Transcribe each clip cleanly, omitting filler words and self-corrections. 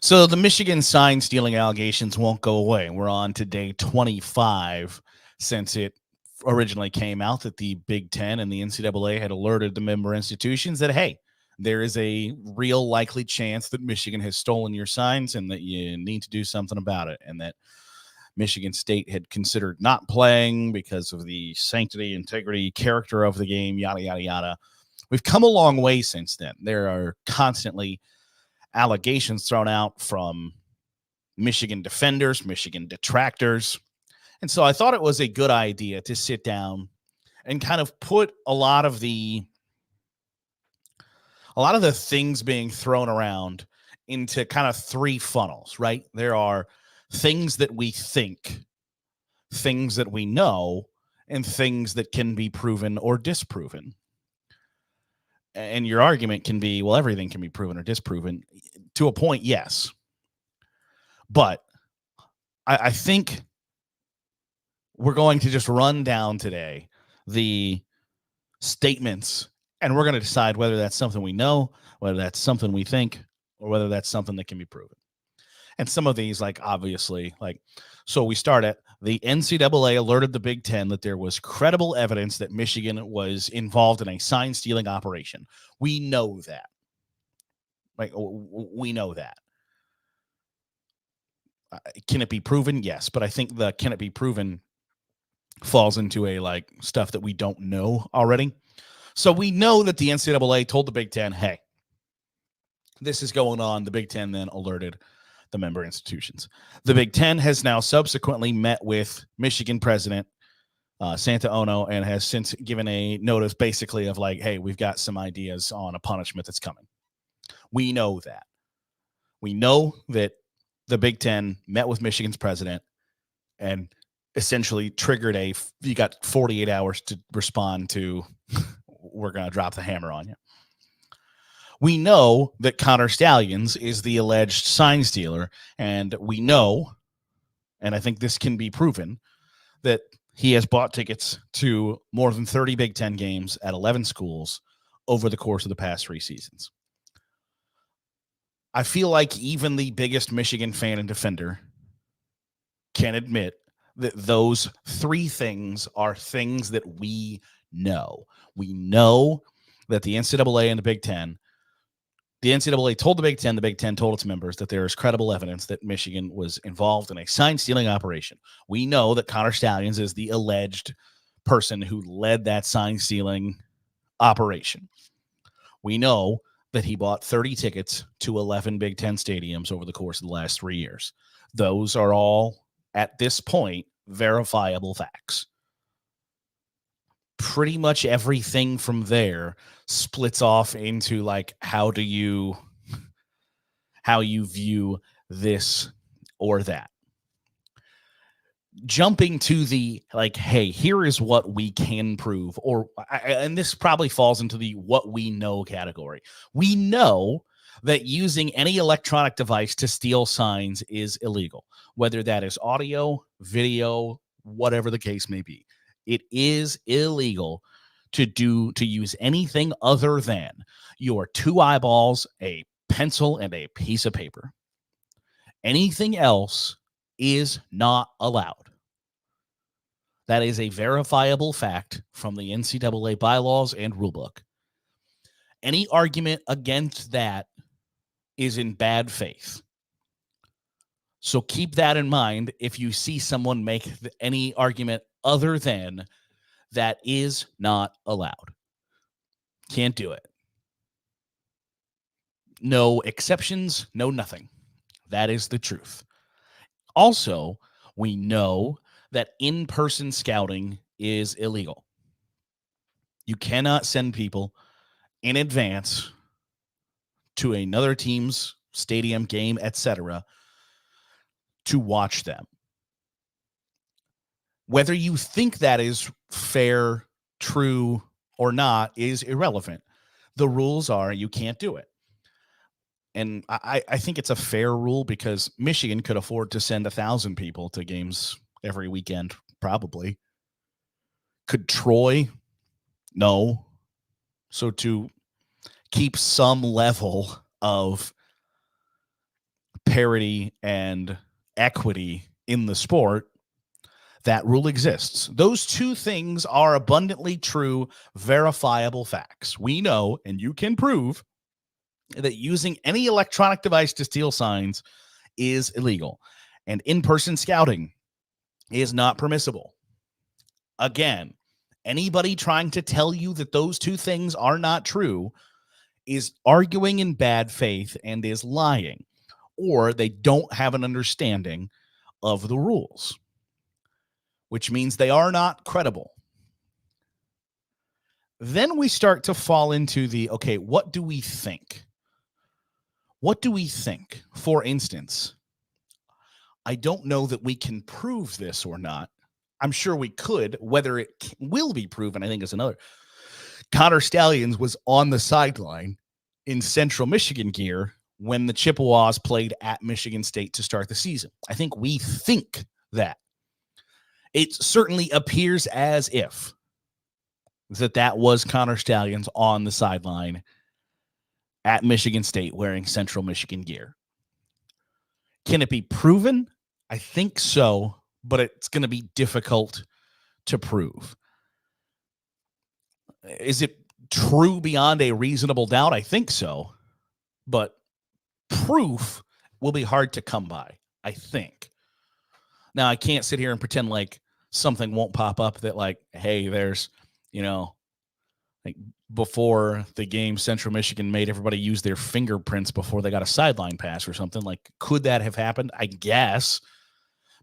So the Michigan sign stealing allegations won't go away. We're on to day 25 since it originally came out that the Big Ten and the NCAA had alerted the member institutions that, hey, there is a real likely chance that Michigan has stolen your signs and that you need to do something about it, and that Michigan State had considered not playing because of the sanctity, integrity, character of the game, yada, yada, yada. We've come a long way since then. There are constantly allegations thrown out from Michigan defenders, Michigan detractors. And so I thought it was a good idea to sit down and kind of put a lot of the things being thrown around into kind of three funnels, right? There are things that we think, things that we know, and things that can be proven or disproven. And your argument can be, well, everything can be proven or disproven. To a point, yes. But I think we're going to just run down today the statements, and we're going to decide whether that's something we know, whether that's something we think, or whether that's something that can be proven. And some of these, like, obviously, like, so we start at the NCAA alerted the Big Ten that there was credible evidence that Michigan was involved in a sign stealing operation. We know that. Like, we know that. Can it be proven? Yes. But I think the can it be proven falls into a like stuff that we don't know already. So we know that the NCAA told the Big Ten, hey, this is going on. The Big Ten then alerted the member institutions. The Big Ten has now subsequently met with Michigan president Santa Ono and has since given a notice basically of like, hey, we've got some ideas on a punishment that's coming. We know that. We know that the Big Ten met with Michigan's president and essentially triggered you got 48 hours to respond to, we're going to drop the hammer on you. We know that Connor Stalions is the alleged sign stealer, and we know, and I think this can be proven, that he has bought tickets to more than 30 Big Ten games at 11 schools over the course of the past 3 seasons. I feel like even the biggest Michigan fan and defender can admit that those 3 things are things that we know. We know that the NCAA and the Big Ten, the NCAA told the Big Ten told its members that there is credible evidence that Michigan was involved in a sign-stealing operation. We know that Connor Stalions is the alleged person who led that sign-stealing operation. We know that he bought 30 tickets to 11 Big Ten stadiums over the course of the last 3 years. Those are all, at this point, verifiable facts. Pretty much everything from there splits off into like how you view this or that. Jumping to the like, hey, here is what we can prove, and this probably falls into the what we know category. We know that using any electronic device to steal signs is illegal, whether that is audio, video, whatever the case may be. It is illegal to use anything other than your 2 eyeballs, a pencil, and a piece of paper. Anything else is not allowed. That is a verifiable fact from the NCAA bylaws and rulebook. Any argument against that is in bad faith. So keep that in mind if you see someone make any argument other than that is not allowed. Can't do it. No exceptions, no nothing. That is the truth. Also, we know that in-person scouting is illegal. You cannot send people in advance to another team's stadium game, etc., to watch them. Whether you think that is fair, true, or not is irrelevant. The rules are you can't do it. And I think it's a fair rule because Michigan could afford to send 1,000 people to games every weekend, probably. Could Troy? No. So to keep some level of parity and equity in the sport, that rule exists. Those two things are abundantly true, verifiable facts. We know, and you can prove, that using any electronic device to steal signs is illegal, and in-person scouting is not permissible. Again, anybody trying to tell you that those two things are not true is arguing in bad faith and is lying, or they don't have an understanding of the rules, which means they are not credible. Then we start to fall into the, okay, what do we think? What do we think? For instance, I don't know that we can prove this or not. I'm sure we could. Whether it will be proven, I think, is another. Connor Stalions was on the sideline in Central Michigan gear when the Chippewas played at Michigan State to start the season. I think we think that. It certainly appears as if that was Connor Stalions on the sideline at Michigan State wearing Central Michigan gear. Can it be proven? I think so, but it's going to be difficult to prove. Is it true beyond a reasonable doubt? I think so, but proof will be hard to come by, I think. Now, I can't sit here and pretend like something won't pop up that, like, hey, there's, like before the game, Central Michigan made everybody use their fingerprints before they got a sideline pass or something. Like, could that have happened? I guess,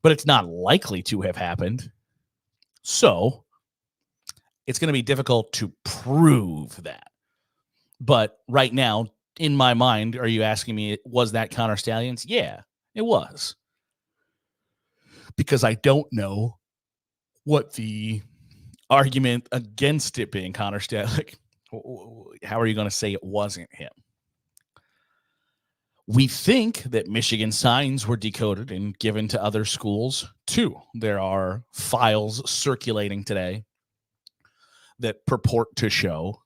but it's not likely to have happened. So it's going to be difficult to prove that. But right now, in my mind, are you asking me, was that Connor Stalions? Yeah, it was. Because I don't know what the argument against it being Connor Stalions, like, how are you going to say it wasn't him? We think that Michigan signs were decoded and given to other schools too. There are files circulating today that purport to show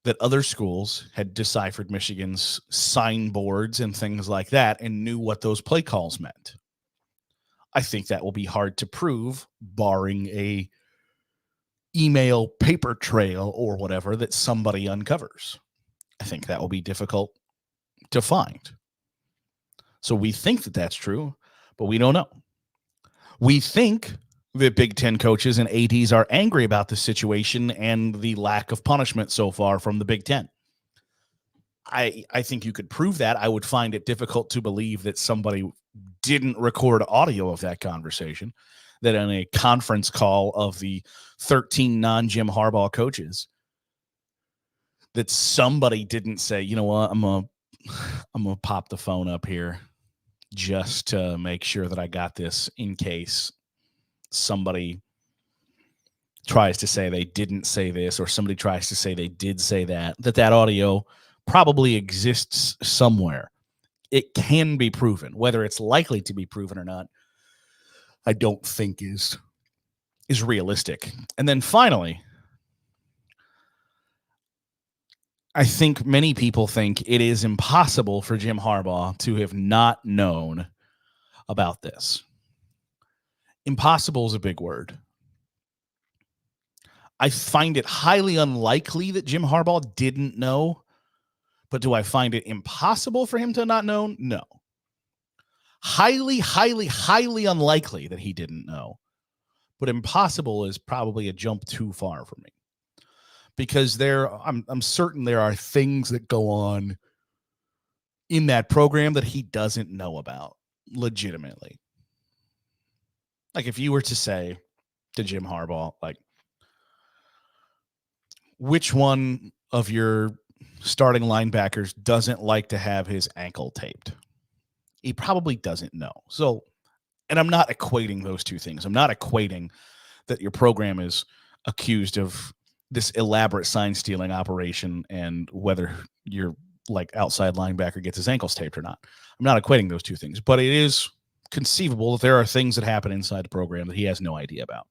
that other schools had deciphered Michigan's signboards and things like that and knew what those play calls meant. I think that will be hard to prove, barring a email paper trail or whatever that somebody uncovers. I think that will be difficult to find. So we think that that's true, but we don't know. We think that Big Ten coaches and ADs are angry about the situation and the lack of punishment so far from the Big Ten. I think you could prove that. I would find it difficult to believe that somebody didn't record audio of that conversation, that in a conference call of the 13 non-Jim Harbaugh coaches, that somebody didn't say, you know what, I'm gonna pop the phone up here just to make sure that I got this in case somebody tries to say they didn't say this or somebody tries to say they did say that audio probably exists somewhere. It can be proven. Whether it's likely to be proven or not, I don't think is realistic. And then finally, I think many people think it is impossible for Jim Harbaugh to have not known about this. Impossible is a big word. I find it highly unlikely that Jim Harbaugh didn't know, but do I find it impossible for him to not know? No. Highly, highly, highly unlikely that he didn't know, but impossible is probably a jump too far for me. Because I'm certain there are things that go on in that program that he doesn't know about, legitimately. Like if you were to say to Jim Harbaugh, like, which one of your starting linebackers doesn't like to have his ankle taped? He probably doesn't know. So, and I'm not equating those two things. I'm not equating that your program is accused of this elaborate sign stealing operation and whether your like outside linebacker gets his ankles taped or not. I'm not equating those two things, but it is conceivable that there are things that happen inside the program that he has no idea about.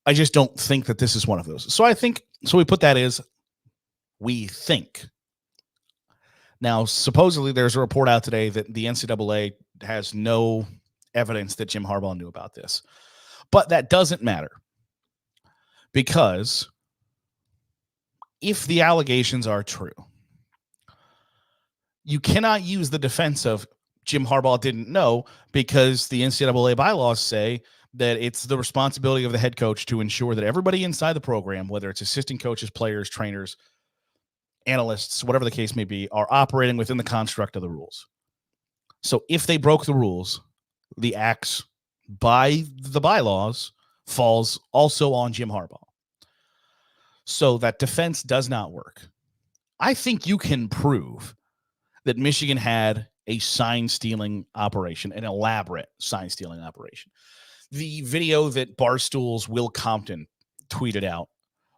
I just don't think that this is one of those. So we put that as we think. Now, supposedly there's a report out today that the NCAA has no evidence that Jim Harbaugh knew about this. But that doesn't matter, because if the allegations are true, you cannot use the defense of Jim Harbaugh didn't know, because the NCAA bylaws say that it's the responsibility of the head coach to ensure that everybody inside the program, whether it's assistant coaches, players, trainers, analysts, whatever the case may be, are operating within the construct of the rules. So if they broke the rules, the acts by the bylaws falls also on Jim Harbaugh. So that defense does not work. I think you can prove that Michigan had a sign-stealing operation, an elaborate sign-stealing operation. The video that Barstool's Will Compton tweeted out,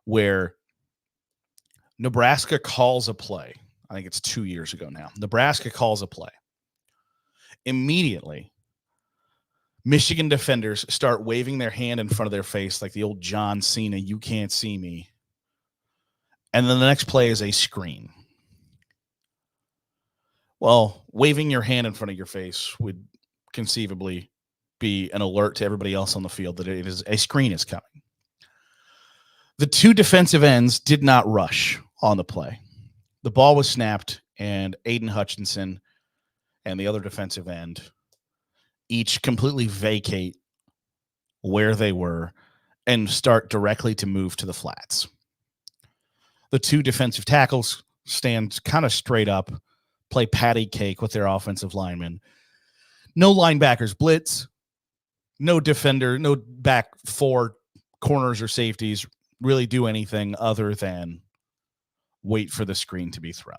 where Nebraska calls a play, I think it's 2 years ago now. Nebraska calls a play. Immediately, Michigan defenders start waving their hand in front of their face like the old John Cena, "You can't see me." And then the next play is a screen. Well, waving your hand in front of your face would conceivably be an alert to everybody else on the field that it is a screen is coming. The two defensive ends did not rush on the play. The ball was snapped, and Aiden Hutchinson and the other defensive end each completely vacate where they were and start directly to move to the flats. The two defensive tackles stand kind of straight up, play patty cake with their offensive linemen. No linebackers blitz, no defender, no back four corners or safeties really do anything other than wait for the screen to be thrown.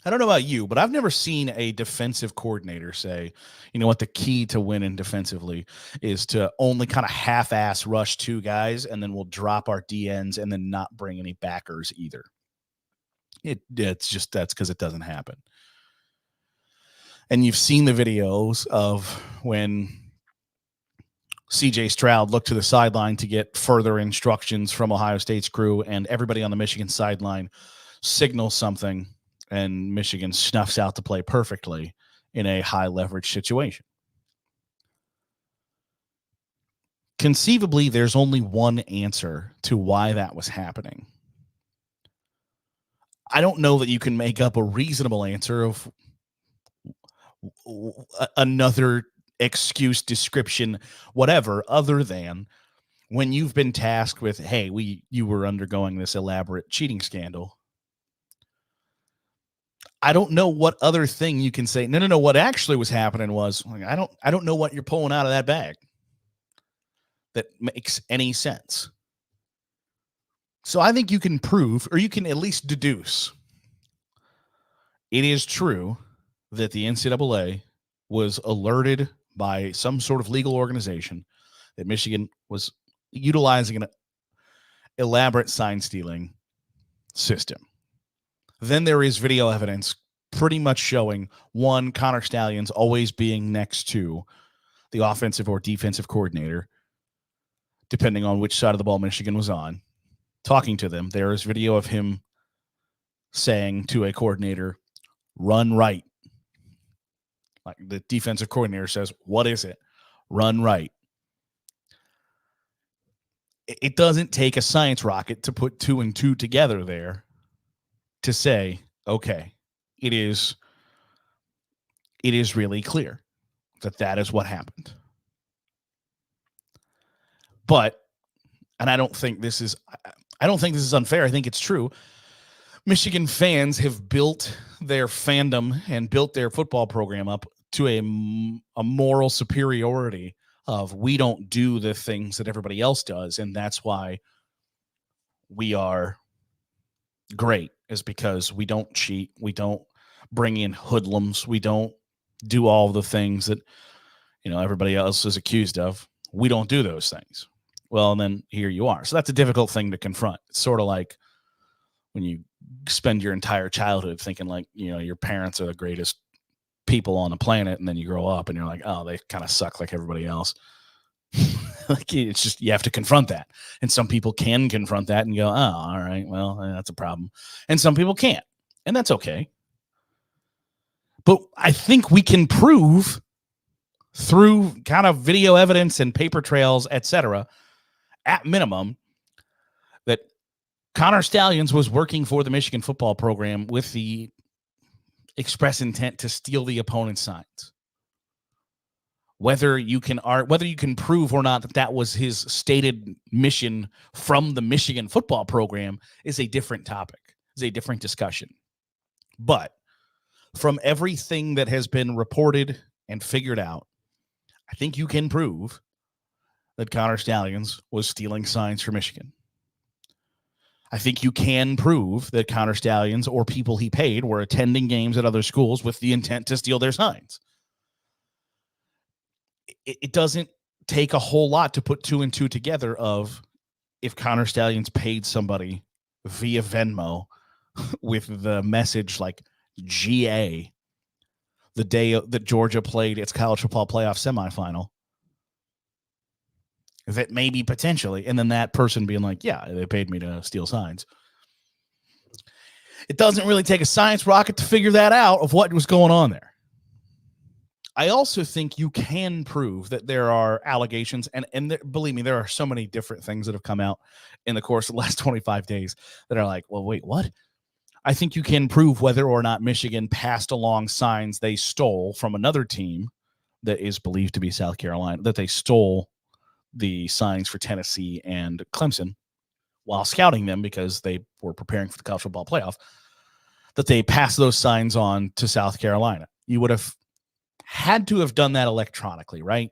I don't know about you, but I've never seen a defensive coordinator say, you know what, the key to winning defensively is to only kind of half-ass rush two guys, and then we'll drop our DNs and then not bring any backers either. It's just, that's because it doesn't happen. And you've seen the videos of when CJ Stroud looked to the sideline to get further instructions from Ohio State's crew, and everybody on the Michigan sideline signals something, and Michigan snuffs out the play perfectly in a high leverage situation. Conceivably, there's only one answer to why that was happening. I don't know that you can make up a reasonable answer of another excuse, description, whatever, other than when you've been tasked with, hey, you were undergoing this elaborate cheating scandal. I don't know what other thing you can say. No. What actually was happening was, I don't know what you're pulling out of that bag that makes any sense. So I think you can prove, or you can at least deduce, it is true that the NCAA was alerted by some sort of legal organization that Michigan was utilizing an elaborate sign stealing system. Then there is video evidence pretty much showing, one, Connor Stalions always being next to the offensive or defensive coordinator, depending on which side of the ball Michigan was on, talking to them. There is video of him saying to a coordinator, "Run right." Like the defensive coordinator says, "What is it?" "Run right." It doesn't take a science rocket to put 2 and 2 together there to say, okay, it is really clear that is what happened. But, and I don't think this is unfair. I think it's true. Michigan fans have built their fandom and built their football program up to a moral superiority of, we don't do the things that everybody else does, and that's why we are great, is because we don't cheat, we don't bring in hoodlums, we don't do all the things that everybody else is accused of. We don't do those things. Well, and then here you are. So that's a difficult thing to confront. It's sort of like when you spend your entire childhood thinking like, your parents are the greatest people on the planet, and then you grow up and you're like, oh, they kind of suck like everybody else. Like, it's just, you have to confront that. And some people can confront that and go, oh, all right, well, that's a problem. And some people can't. And that's okay. But I think we can prove through kind of video evidence and paper trails, etc., at minimum, that Connor Stalions was working for the Michigan football program with the express intent to steal the opponent's signs. Whether you can prove or not that that was his stated mission from the Michigan football program is a different topic, is a different discussion. But from everything that has been reported and figured out, I think you can prove that Connor Stalions was stealing signs for Michigan. I think you can prove that Connor Stalions or people he paid were attending games at other schools with the intent to steal their signs. It doesn't take a whole lot to put two and two together of if Connor Stalions paid somebody via Venmo with the message like GA the day that Georgia played its college football playoff semifinal, that maybe potentially, and then that person being like, yeah, they paid me to steal signs. It doesn't really take a science rocket to figure that out of what was going on there. I also think you can prove that there are allegations, and there, believe me, there are so many different things that have come out in the course of the last 25 days that are like, well, wait, what? I think you can prove whether or not Michigan passed along signs they stole from another team that is believed to be South Carolina, that they stole the signs for Tennessee and Clemson while scouting them because they were preparing for the college football playoff, that they passed those signs on to South Carolina. You would have had to have done that electronically, right?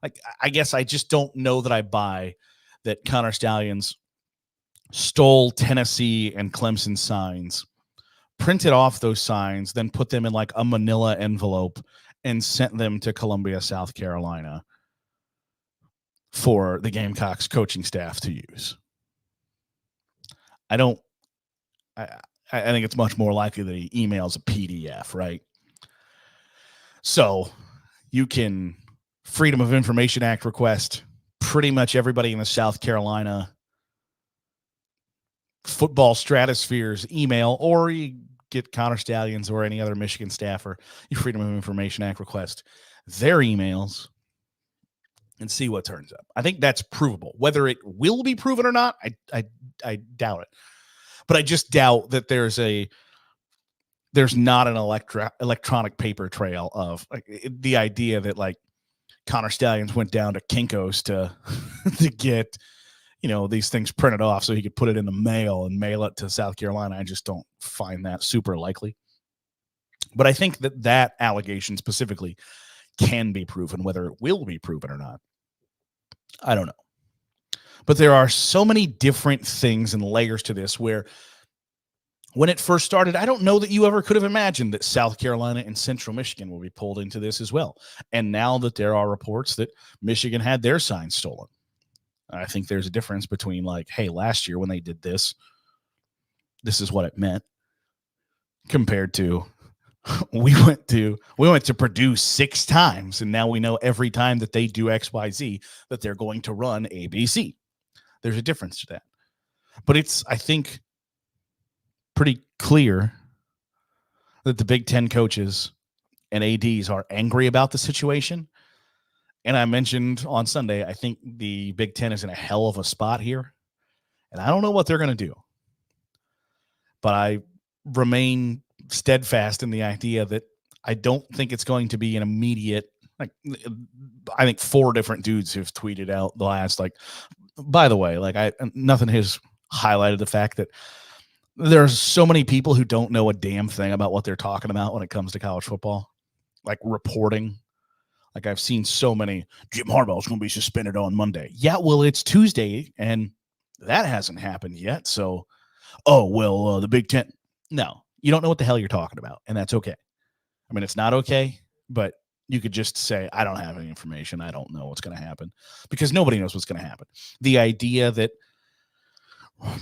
Like, I guess I just don't know that I buy that Connor Stalions stole Tennessee and Clemson signs, printed off those signs, then put them in like a manila envelope and sent them to Columbia, South Carolina for the Gamecocks coaching staff to use. I think it's much more likely that he emails a PDF, right? So you can Freedom of Information Act request pretty much everybody in the South Carolina football stratosphere's email, or you get Connor Stalions or any other Michigan staffer, you Freedom of Information Act request their emails and see what turns up. I think that's provable. Whether it will be proven or not, I doubt it. But I just doubt that there's not an electronic paper trail of like, the idea that like Connor Stalions went down to Kinko's to get, these things printed off so he could put it in the mail and mail it to South Carolina. I just don't find that super likely. But I think that allegation specifically can be proven. Whether it will be proven or not, I don't know. But there are so many different things and layers to this where when it first started, I don't know that you ever could have imagined that South Carolina and Central Michigan will be pulled into this as well. And now that there are reports that Michigan had their signs stolen, I think there's a difference between like, hey, last year when they did this, this is what it meant, compared to we went to Purdue 6 times, and now we know every time that they do XYZ that they're going to run ABC. There's a difference to that. But it's, I think, pretty clear that the Big Ten coaches and ADs are angry about the situation. And I mentioned on Sunday, I think the Big Ten is in a hell of a spot here. And I don't know what they're going to do. But I remain steadfast in the idea that I don't think it's going to be an immediate, like, I think 4 different dudes have tweeted out the last, like, by the way, like, nothing has highlighted the fact that there's so many people who don't know a damn thing about what they're talking about when it comes to college football, like reporting. Like, I've seen so many, Jim Harbaugh is going to be suspended on Monday. Yeah, well, it's Tuesday, and that hasn't happened yet. So, the Big Ten. No, you don't know what the hell you're talking about, and that's okay. I mean, it's not okay, but you could just say, I don't have any information. I don't know what's going to happen, because nobody knows what's going to happen. The idea that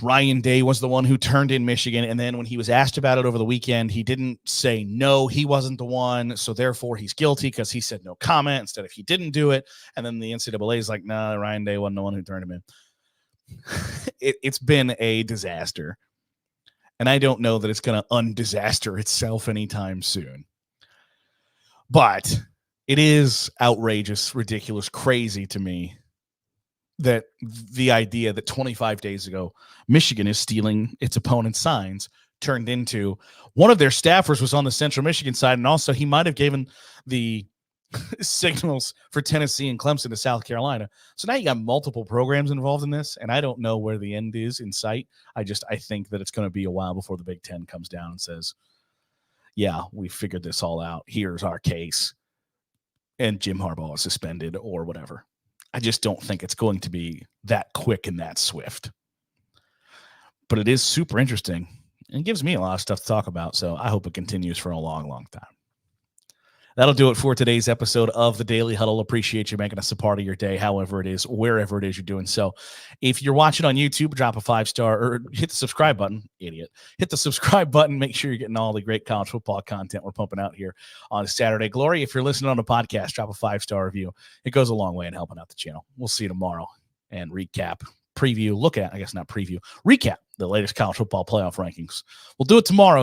Ryan Day was the one who turned in Michigan. And then when he was asked about it over the weekend, he didn't say no, he wasn't the one. So therefore he's guilty because he said no comment instead of he didn't do it. And then the NCAA is like, nah, Ryan Day wasn't the one who turned him in. It's been a disaster. And I don't know that it's going to undisaster itself anytime soon. But it is outrageous, ridiculous, crazy to me that the idea that 25 days ago, Michigan is stealing its opponent's signs turned into one of their staffers was on the Central Michigan side. And also he might have given the signals for Tennessee and Clemson to South Carolina. So now you got multiple programs involved in this. And I don't know where the end is in sight. I think that it's going to be a while before the Big Ten comes down and says, yeah, we figured this all out. Here's our case. And Jim Harbaugh is suspended or whatever. I just don't think it's going to be that quick and that swift. But it is super interesting and gives me a lot of stuff to talk about. So I hope it continues for a long, long time. That'll do it for today's episode of the Daily Huddle. Appreciate you making us a part of your day, however it is, wherever it is you're doing so. If you're watching on YouTube, drop a 5-star or hit the subscribe button. Idiot. Hit the subscribe button. Make sure you're getting all the great college football content we're pumping out here on Saturday Glory. If you're listening on a podcast, drop a 5-star review. It goes a long way in helping out the channel. We'll see you tomorrow and recap, preview, recap the latest college football playoff rankings. We'll do it tomorrow.